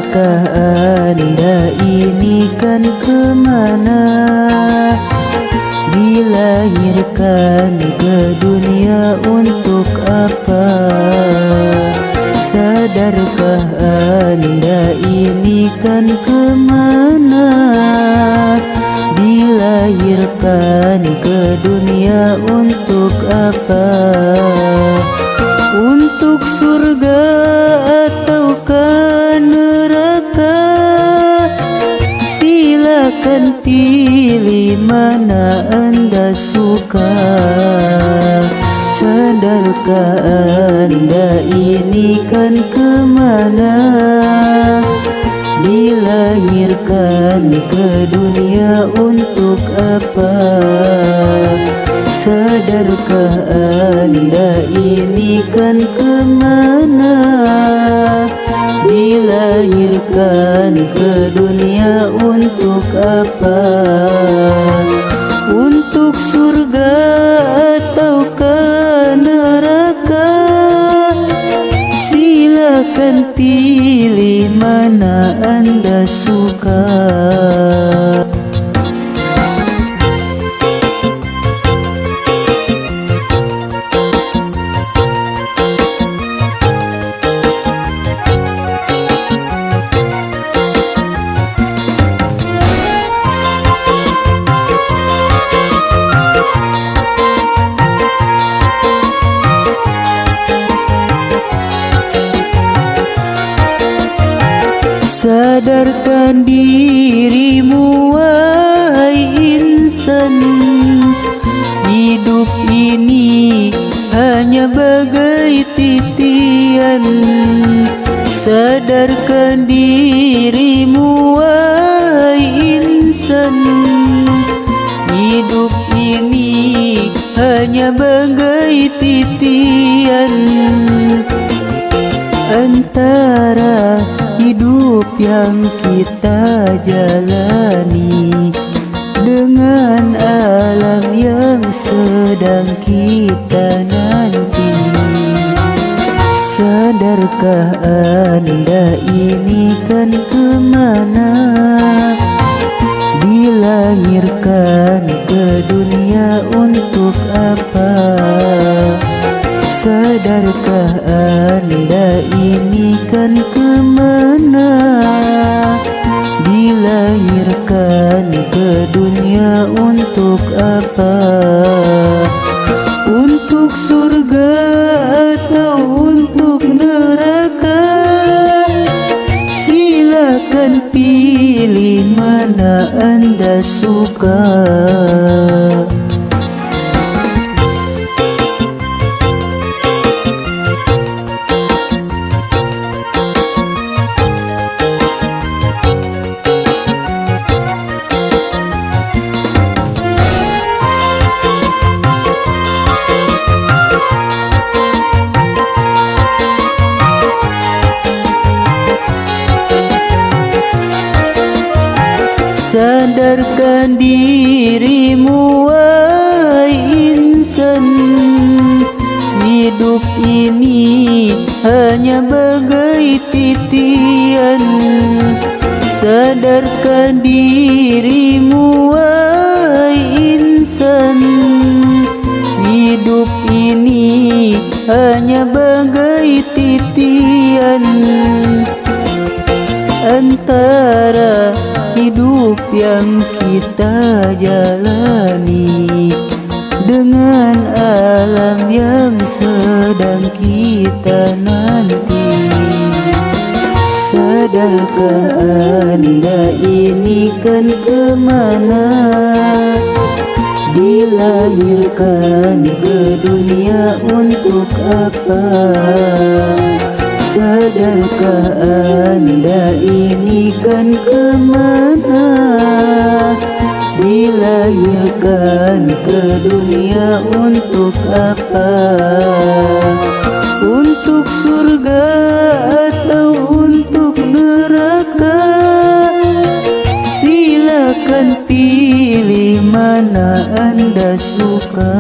Sadarkah Anda ini kan kemana? Dilahirkan ke dunia untuk apa? Sadarkah Anda ini kan kemana? Dilahirkan ke dunia untuk apa? Untuk surga ataukah neraka? Silakan pilih mana Anda suka. Sadarkah Anda ini kan kemana? Dilahirkan ke dunia untuk apa? Sadarkah Anda ini kan kemana? Dilahirkan ke dunia untuk apa? Untuk surga ataukah neraka? Silakan pilih mana Anda suka. Sadarkan dirimu wahai insan, hidup ini hanya bagai titian. Sadarkan dirimu wahai insan, hidup ini hanya bagai titian. Antara hidup yang kita jalani dengan alam yang sedang kita nanti. Sadarkah Anda ini kan kemana? Dilahirkan ke dunia untuk apa? Sadarkah Anda ini kan kemana? Dilahirkan ke dunia untuk apa? Untuk surga atau untuk neraka? Silakan pilih mana Anda suka. Sadarkan dirimu wahai insan, hidup ini hanya bagai titian. Sadarkan dirimu wahai insan, hidup ini hanya bagai titian. Antara hidup yang kita jalani dengan alam yang sedang kita nanti. Sadarkah Anda ini kan kemana? Dilahirkan ke dunia untuk apa? Sadarkah Anda ini kan kemana? Dilahirkan ke dunia untuk apa? Untuk surga atau untuk neraka? Silakan pilih mana Anda suka.